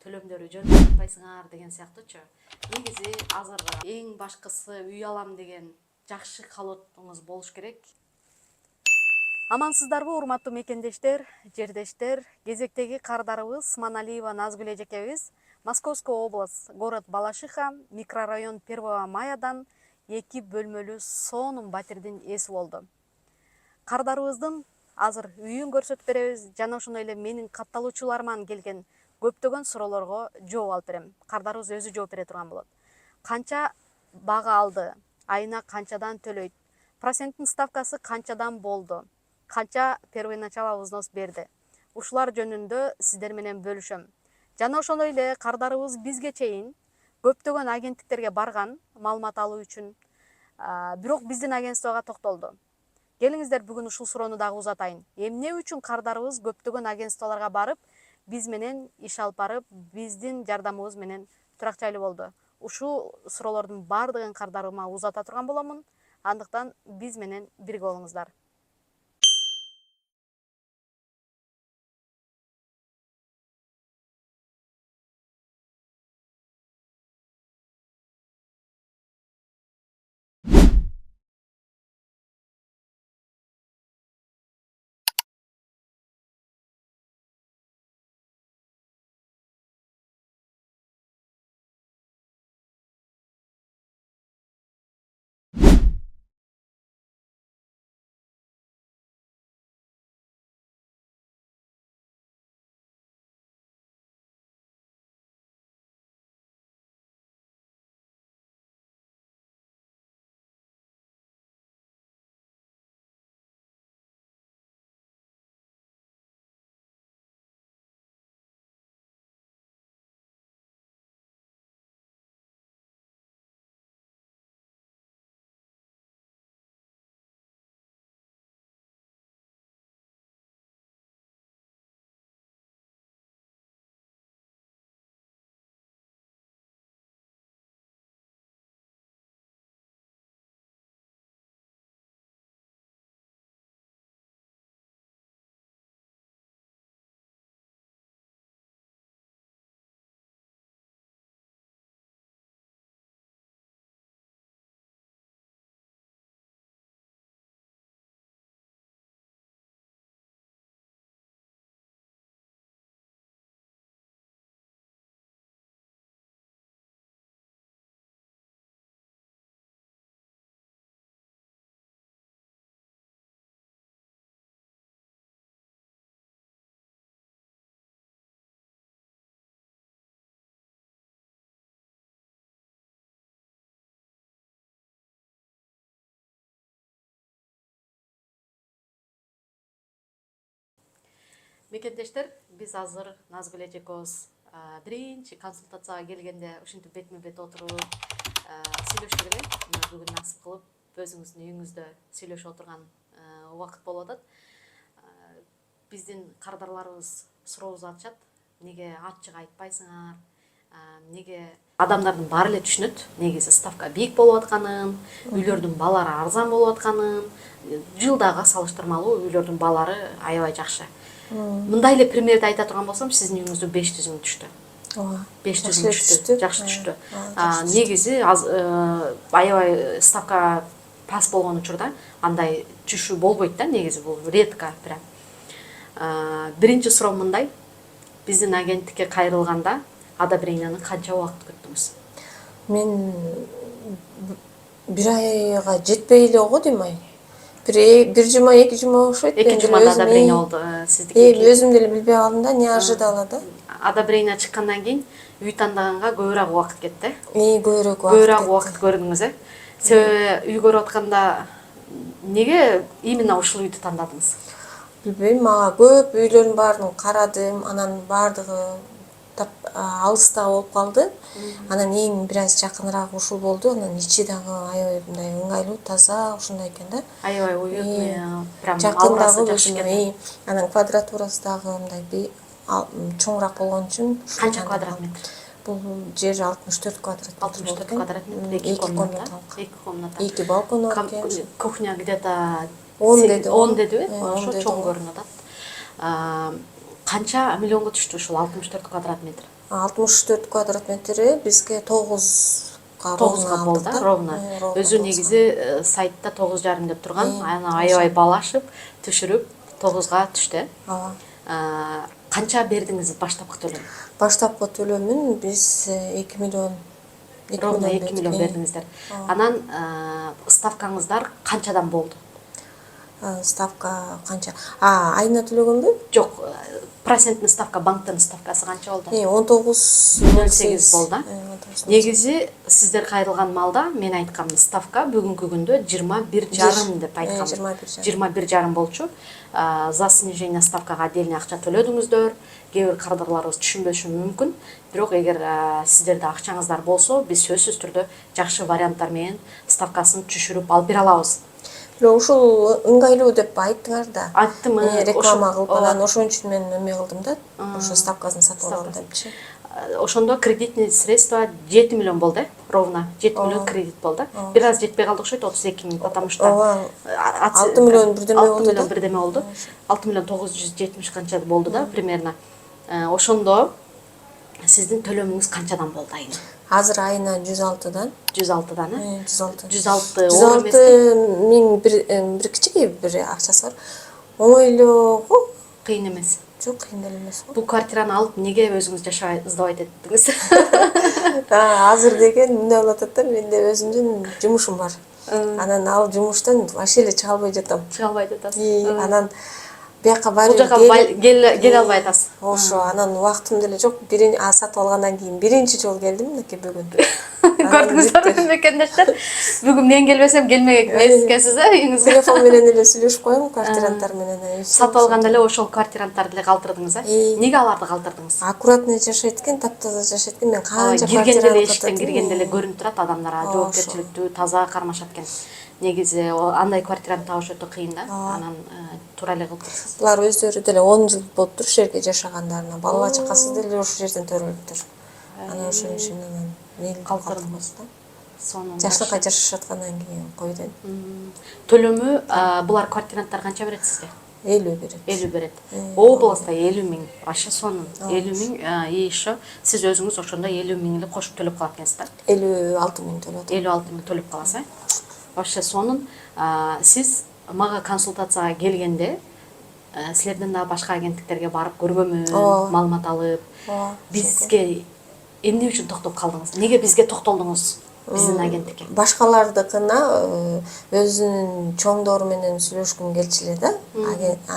төлөмдөрү жөндөп жатпайсыңар деген сыяктуучу. Негизи азыр эң башкысы үй алам деген жакшы каалоотуңуз болуш керек. Амансыздарбы урматтуу мекендештер, жердештер? Кезектеги кардарыбыз Сманалиева Назгүл эжекебиз Московская область, город Балашиха, микрорайон 1 Маядан 2 бөлмөлүү сонун батирдин ээси болду. Кардарыбыздын азыр үйүн көрсөтүп беребиз жана ошондой эле менин катталуучуларыман келген көптөгөн суроолорго жооп алып берем. Кардарыбыз өзү жооп бере турган болот. Канча бага алды? Айына канчадан төлөйт? Проценттин ставкасы канчадан болду? Канча первоначалый взнос берди? Ушулар жөнүндө сиздер менен бөлүшөм. Жана ошондой эле кардарыбыз бизге чейин көптөгөн агенттиктерге барган маалымат алуу үчүн, бирок биздин агентствого токтолду. Келиңиздер бүгүн ушул суроону дагы узатайын. Эмне үчүн кардарыбыз көптөгөн агентстволорго барып, биз менен иш алып барып, биздин жардамыбыз менен турак жайлуу болду? Ушул суроолордун баардыгын кардарыма узата турган боломун. Андыктан биз менен бирге болуңуздар. Мекендештер, биз азыр Назгүл эжекебиз биринчи консультацияга келгенде ушинтип бетме бет отуруп сүйлөштүк эле. Мына бүгүн насып кылып өзүңүздүн үйүңүздө сүйлөшүп отурган убакыт болуп атат. Биздин кардарларыбыз сурообузду атышат. Неге ачык айтпайсыңар? Неге адамдардын баары эле түшүнөт негизи ставка бийик болуп атканын, үйлөрдүн баалары арзан болуп атканын, жылдагы салыштырмалуу үйлөрдүн баалары аябай жакшы. Мындай эле примерди айта турган болсом, сиздин үйүңүздө 500 000 түштү. 500 000 түштү, жакшы түштү. Негизи аябай ставка пас болгон учурда андай түшүү болбойт да, негизи бул редко прям. Биринчи суроом мындай: биздин агенттикке кайрылганда одобренияны канча убакыт күттүңүз? Мен бир айга жетпей эле го дейм ай. Бир жума, 2 жума окшойт. 2 жумада одобрение болду сиздики. Өзүм деле билбей калдым да, неожиданно да. Одобрение чыккандан кийин үй тандаганга көбүрөөк убакыт кетти. Көбүрөөк убакыт көрдүңүз, Себеби үй көрүп атканда неге именно ушул үйдү тандадыңыз? Билбейм, мага көп үйлөрдүн баарын карадым, анан баардыгы алыста болуп калды. Анан эң бир аз жакыныраак ушул болду. Анан ичи дагы аябай мындай ыңгайлуу, таза ушундай экен да. Аябай уютный, прям жакындагы жакшы экен. Анан квадратурасы дагы мындай чоңураак болгон үчүн. Канча квадрат метр? Бул жер 64 квадрат метр. 64 квадрат метр, 2 комната. 2 комната. 2 балкон бар экен. Кухня где-то 10 деди. 10 дедиби? Ошо чоң көрүнүп атат. Канча миллионго түштү ушул 64 квадрат метр? 64 квадрат метри, бизге 9га болду да, ровно. Өзү негизи сайтта 9,5 деп турган, аны аябай баалашып, түшүрүп 9га түштү. Ооба. Канча бердиңиз баштапкы төлөм? Баштапкы төлөмүн биз 2 миллион Ровно 2 миллион бердиңиздер. Анан ставкаңыздар канчадан болду? Ставка канча? Айына төлөгөнбү? Жок, процентный ставка, банктын ставкасы канча болду? 19,08 болду. Негизи сиздер кайрылган маалда мен айткам ставка бүгүнкү күндө 21,5 деп айткам. 21,5 болчу. За снижение ставкага отдельный акча төлөдүңүздөр. Кээ бир кардарларыбыз түшүнбөшү мүмкүн. Бирок эгер сиздерде акчаңыздар болсо, биз сөзсүз түрдө жакшы варианттар менен ставкасын түшүрүп алып бере алабыз. Ушул ыңгайлуу деп айттыңар да. Айттым, реклама кылып, анан ошон үчүн мен эме кылдым да. Ошо ставкасын сатып алам депчи. Ошондо кредитный средства 7 миллион болду, ровно 7 миллион кредит болду. Бир аз жетпей калды окшойт, 32 миң, потому что 6 миллион бирдеме болду. 6 миллион бирдеме болду. 6 миллион 970 канча болду да, примерно. Ошондо сиздин төлөмүңүз канчадан болду айына? Азыр айына 106дан. 106дан, 106. 106 106 миң бир кичикей бир акчасы бар. Оңой эле го. Кыйын эмес. Жок, кыйын эле эмес. Бул квартираны алып неге өзүңүз жашабай ыздабайт эттиңиз? Азыр деген мындай болуп атат да, менде өзүмдүн жумушум бар. Анан ал жумуштан вообще эле чыга албай жатам. Чыга албай жатасыз. Анан бияка барып келе албай атасыз. Ошо, анан убактым деле жок. Сатып алгандан кийин биринчи жолу келдим мынакей бүгүн. Көрдүңүзбү мекендештер? Бүгүн мен келбесем келмек эмес экенсиз, үйүңүзгө. Телефон менен эле сүйлөшүп коем квартиранттар менен. Сатып алганда эле ошол квартиранттарды эле калтырдыңыз, Неге аларды калтырдыңыз? Аккуратный жашайт экен, таптаза жашайт экен. Мен канча квартира алып эшиктен киргенде эле көрүнүп турат, адамдар жоопкерчиликтүү, таза кармашат экен. Негизи андай квартиранты табыш өтө кыйын да. Анан туура эле кылыптырсыз. Булар өздөрү деле 10 жыл болуптур ушул жерге жашагандарына. Бала чакасы деле ушул жерден төрөлүптүр. Анан ошон үчүн мейли калтырдыңыз да. Сонун. Жашнакай жашашып аткандан кийин койдум. Төлөмү булар квартиранттар канча берет сизге? 50 берет. 50 берет. Областта 50 миң. Вообще сонун. 50 миң и еще сиз өзүңүз ошондо 50 миң эле кошуп төлөп калат экенсиз да? 56 миң төлөп. 56 миң төлөп каласыз, Вообще сонун. Сиз мага консультацияга келгенде силерден да башка агенттиктерге барып көргөнмүн, маалымат алып, бизге эмне үчүн токтоп калдыңыз? Неге бизге токтолдуңуз? Биздин агенттикке. Башкалардыкына өзүнүн чоңдору менен сүйлөшкүм келчү эле да.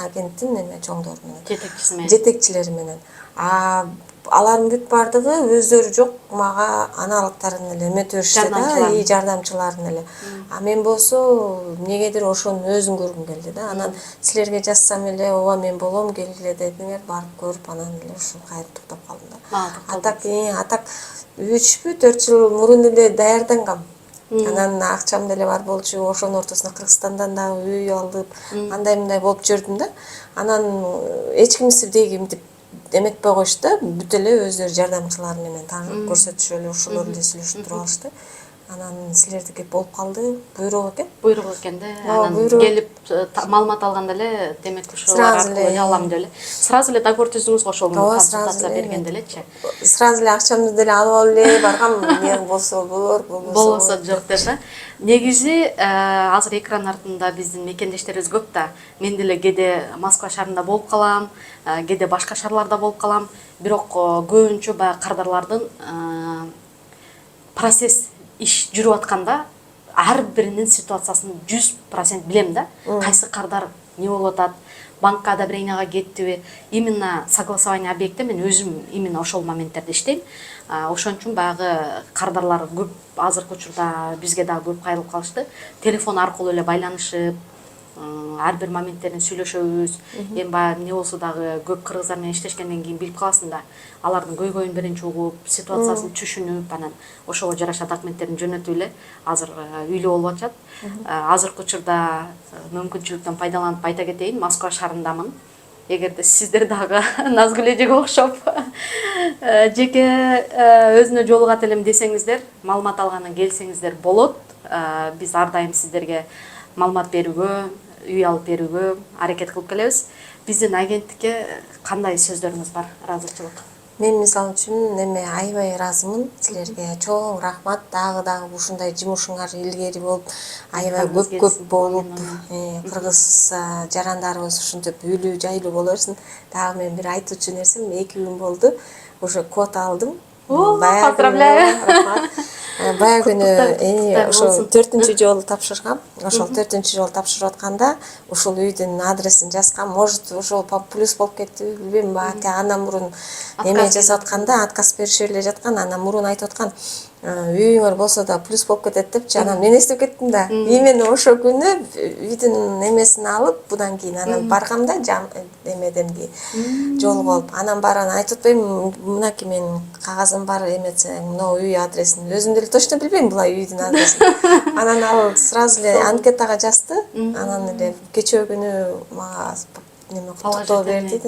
Агенттин эме чоңдору менен. Жетекчилери менен. Алардын бүт бардыгы өздөрү жок мага аналыктарын эле эметип беришти да, жардамчыларын эле. Мен болсо эмнегедир ошонун өзүн көргүм келди да. Анан силерге жазсам эле, ооба мен болом, келгиле дедиңер, барып көрүп анан эле ушул кайра токтоп калдым да. Атак 3-4 жыл мурун эле даярдангам. Анан акчам деле бар болчу, ошонун ортосуна Кыргызстандан да үй алып, андай-мындай болуп жүрдүм да. Анан эч кимдегимди эметпей койушту да, бүт эле өздөрү жардамчылары менен таанып көрсөтүшүп эле ошолор эле сүйлөшүп туруп алышты. Анан силердики болуп калды, буйрук экен. Буйрук экен да. Анан келип маалымат алганда эле, демек ушулар аркылуу алам деп эле. Сразу эле договор түздүңүз го ошол консультация бергенде элечи. Сразу эле акчамды деле алып алып эле баргам, мен болсо болор, болбосо жок деп. Негизи азыр экран артында биздин мекендештерибиз көп да. Мен деле кээде Москва шаарында болуп калам, кээде башка шаарларда болуп калам. Бирок көбүнчө баягы кардарлардын процесс иш жүрүп атканда ар биринин ситуациясын 100% билем да. Кайсы кардар эмне болуп атат, банкка одобренияга кеттиби, именно согласование объектте мен өзүм именно ошол моменттерде иштейм. Ошон үчүн баягы кардарлар көп азыркы учурда бизге дагы көп кайрылып калышты. Телефон аркылуу эле байланышып, ар бир моменттерин сүйлөшөбүз. Эми баягы эмне болсо дагы көп кыргыздар менен иштешкенден кийин билип каласың да. Алардын көйгөйүн биринчи угуп, ситуациясын түшүнүп, анан ошого жараша документтерин жөнөтүп эле азыр үйлүү болуп атышат. Азыркы учурда мүмкүнчүлүктөн пайдаланып айта кетейин, Москва шаарындамын. Эгерде сиздер дагы Назгүл эжеге окшоп жеке өзүнө жолугат элем десеңиздер, маалымат алгандан келсеңиздер болот. Биз ар дайым сиздерге маалымат берүүгө, үй алып берүүгө аракет кылып келебиз. Биздин агенттикке кандай сөздөрүңүз бар? Ыраазычылык. Мен мисалы үчүн аябай ыраазымын силерге. Чоң рахмат. Дагы ушундай жумушуңар илгери болуп, аябай Айтқаныңыз көп келсин. болуп, Амин. кыргыз жарандарыбыз ушинтип үйлүү жайлуу боло берсин. Дагы мен бир айтуучу нерсем 2 күн болду. Уже квота алдым. Баягы Поздравляю. рахмат. Баягы Куттуктар ошол болсун. 4-жолу тапшыргам. Ошол 4-жолу тапшырып атканда ушул үйдүн адресин жазгам. Может, ошол плюс болуп кеттиби, билбейм. Баати андан мурун эме жасап атканда отказ беришип эле жаткан. Андан мурун айтып аткан, үйүңөр болсо да плюс болуп кетет депчи. Анан мен эстеп кеттим да. Именно ошол күнү үйдүн эмесин алып, будан кийин анан баргам да эмеден кийин жолугуп алып. Анан барып айтып атпаймынбы, мынакей менин кагазым бар, эметсең, мына үй адресин. Өзүм деле точно билбейм булай үйдүн адресин. Анан ал сразу эле анкетага жазды. Анан эле кечээ күнү мага куттуктоо берди.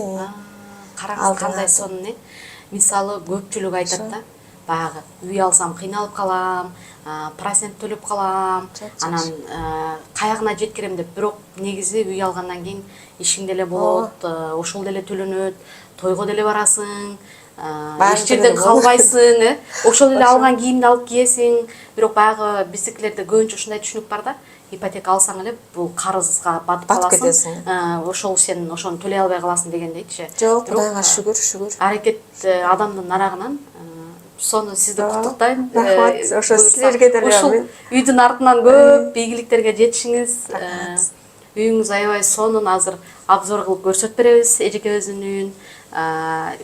Караңыз кандай сонун. Мисалы көпчүлүк айтат да, баягы үй алсам кыйналып калам, процент төлөп калам, анан каягына жеткирем деп. Бирок негизи үй алгандан кийин ишиң деле болот, ошол деле төлөнөт, тойго деле барасың, эч жерден калбайсың, ошол эле алган кийимди алып кийесиң. Бирок баягы биздикилерде көбүнчө ушундай түшүнүк бар да. Ипотека алсаң эле бул карызга батып каласың. Ошол сен ошону төлөй албай каласың дегендейчи. Жок, Кудайга шүгүр. Аракет адамдын нарагынан сону сизди куттуктайм. Рахмат. Ошо силерге деле ушул үйдүн артынан көп ийгиликтерге жетишиңиз. Үйүңүз аябай сонун. Азыр обзор кылып көрсөтүп беребиз эжекебиздин үйүн.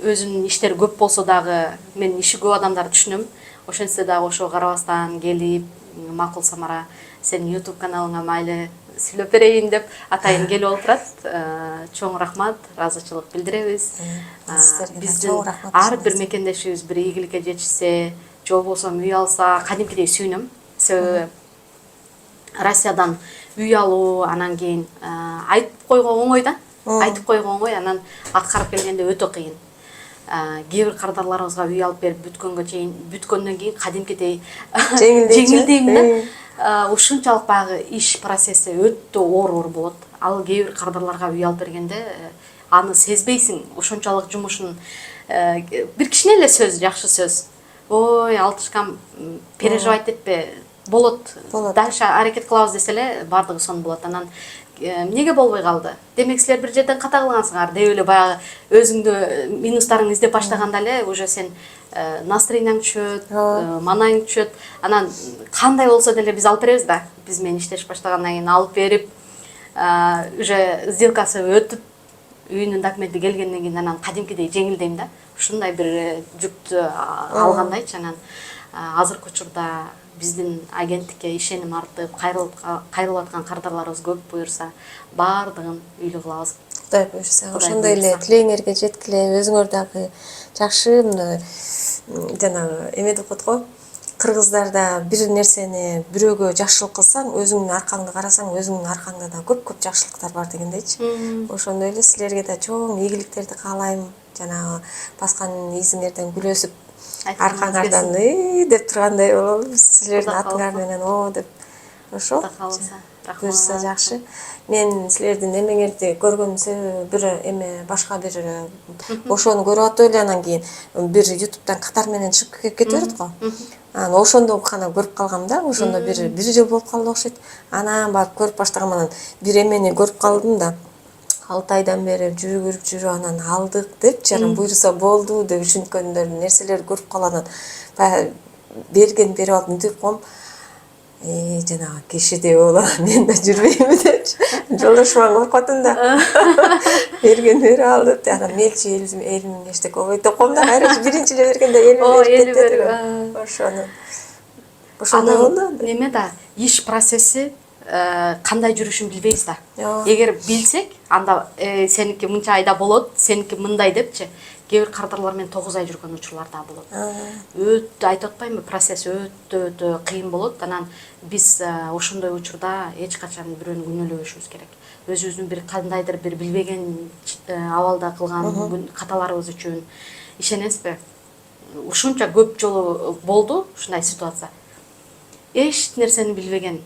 Өзүнүн иштери көп болсо дагы мен иши көп адамдарды түшүнөм. Ошентсе дагы ошого карабастан келип, макул Самара, сенин YouTube каналыңа майлы сүйлөп берейин деп атайын келип олтурат. Чоң рахмат, ыраазычылык билдиребиз. Биздин ар бир мекендешибиз бир ийгиликке жетишсе, же болбосо үй алса, кадимкидей сүйүнөм. Себеби Россиядан үй алуу, анан кийин айтып койгон оңой да. Айтып койгон оңой, анан аткарып келгенде өтө кыйын. Кээ бир кардарларыбызга үй алып берип бүткөндөн кийин кадимкидей жеңилдейм да. Ушунчалык баягы иш процесси өтө оор болот. Ал кээ бир кардарларга үй алып бергенде аны сезбейсиң. Ошончалык жумушун бир кичине эле сөз, жакшы сөз. Ой, алтышкам, переживать этпе, болот. Дальше аракет кылабыз десе эле бардыгы сонун болот. Анан эмнеге болбой калды? Демек силер бир жерден ката кылгансыңар деп эле баягы өзүңдү минустарыңды издеп баштаганда эле уже сен настроениең түшөт, маанайың түшөт. Анан кандай болсо деле биз алып беребиз да. Биз менен иштешип баштагандан кийин алып берип, уже сделкасы өтүп, үйүнүн документи келгенден кийин анан кадимкидей жеңилдейм да. Ушундай бир жүктү алгандайчы. Анан азыркы учурда биздин агенттикке ишеним артып, кайрылып аткан кардарларыбыз көп буюрса, баардыгын үйлүү кылабыз. Кудай буюрса, ошондой эле тилегиңерге жеткиле. Өзүңөр дагы жакшы жанагы эме деп коет го. Кыргыздарда бир нерсени бирөөгө жакшылык кылсаң, өзүңдүн аркаңды карасаң, өзүңдүн аркаңда да көп жакшылыктар бар дегендейчи. Ошондой эле силерге да чоң ийгиликтерди каалайм. Жанагы баскан изиңерден гүл өсүп, аркаңардан деп тургандай болобу. Силердин атыңар менен деп. Ошол. Буюрса жакшы. Мен силердин эмеңерди көргөн себеби бир эме башка бир ошону көрүп атып эле анан кийин бир YouTube'дан катар менен чыгып кете берет го. Анан ошондо гана көрүп калгам да. Ошондо бир жыл болуп калды окшойт. Анан барып көрүп баштагам, анан бир эмени көрүп калдым да. 6 айдан бери жүрүп анан алдык депчи, анан буюрса болду деп түшүнкөндөр нерселерди көрүп калып, анан берип алып мынтип коем. Жанагы кишидей боло, мен да жүрбөймүн депчи. Жолдошума коркотум да. Берип алды деп, анан мелчи 50 000 эчтеке болбойт деп коем да. Кайра биринчи эле бергенде 50 000 кетти. Ошону. Ошондой болду. Неме да, иш процесси кандай жүрүшүн билбейбиз да. Эгер билсек, анда сеники мынча айда болот, сеники мындай депчи. Кээ бир кардарлар менен 9 ай жүргөн учурлар да болот. Өтө айтып атпаймынбы, процесс өтө кыйын болот. Анан биз ошондой учурда эч качан бирөөнү күнөөлөбөшүбүз керек. Өзүбүздүн бир кандайдыр бир билбеген абалда кылган каталарыбыз үчүн ишенесизби? Ушунча көп жолу болду ушундай ситуация. Эч нерсени билбеген,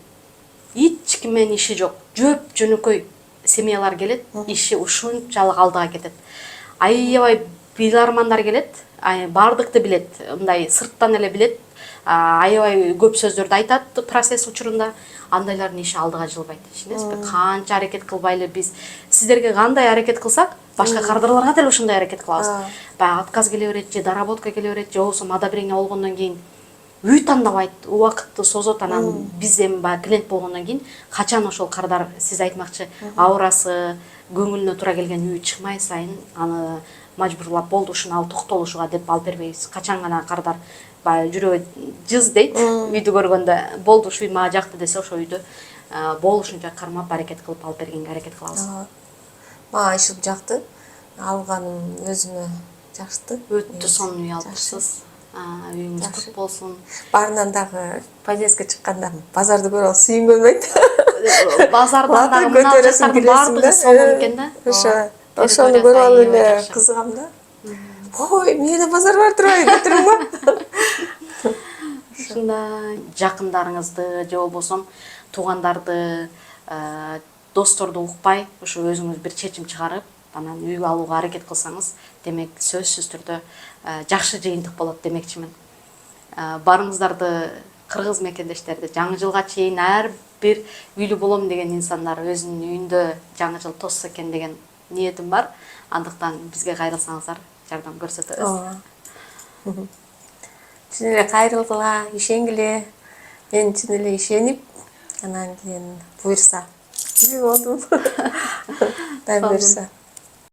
эч ким менен иши жок, жөнөкөй семьялар келет, иши ушунчалык алдыга кетет. Аябай ыйлармандар келет, баардыкты билет, мындай сырттан эле билет, аябай көп сөздөрдү айтат процесс учурунда. Андайлардын иши алдыга жылбайт, ишенесизби? Канча аракет кылбайлы биз сиздерге кандай аракет кылсак, башка кардарларга деле ошондой аракет кылабыз. Баягы отказ келе берет же доработка келе берет, же болбосо ада биреңе болгондон кийин үй тандабайт, убакытты созот. Анан биз эми баягы клиент болгондон кийин качан ошол кардар, сиз айтмакчы, аурасы, көңүлүнө туура келген үй чыкмай сайын аны мажбурлап болду ушуну ал токтолушуга деп алып бербейбиз. Качан гана кардар баягы жүрөгү жыз дейт, үйдү көргөндө болду ушу үй мага жакты десе ошол үйдү болушунча кармап аракет кылып алып бергенге аракет кылабыз. Мага иши жакты. Алганым өзүмө жакты. Өтө сонун үй алыпсыз. Үйүңүз кут болсун. Барынан дагы подъездге чыкканда базарды көрүп алып сүйүнгөнбөйт. Базардан дагы мына жактардын баардыгы сонун экен да. Ошону көрүп алып эле кызыгам да. Ой, эмне базар бар турбайбы деп турмун. Ушунда жакындарыңызды же болбосо туугандарды, досторду укпай, ушу өзүңүз бир чечим чыгарып, анан үй алууга аракет кылсаңыз, демек сөзсүз түрдө жакшы жыйынтык болот демекчимин. Барыңыздарды, кыргыз мекендештерди жаңы жылга чейин ар бир үйлүү болом деген инсандар өзүнүн үйүндө жаңы жыл тоссо экен деген ниетим бар. Андыктан бизге кайрылсаңыздар жардам көрсөтөбүз. Чын эле кайрылгыла, ишенгиле. Мен чын эле ишенип, анан кийин буюрса. Үйү болдум. Дай буюрса.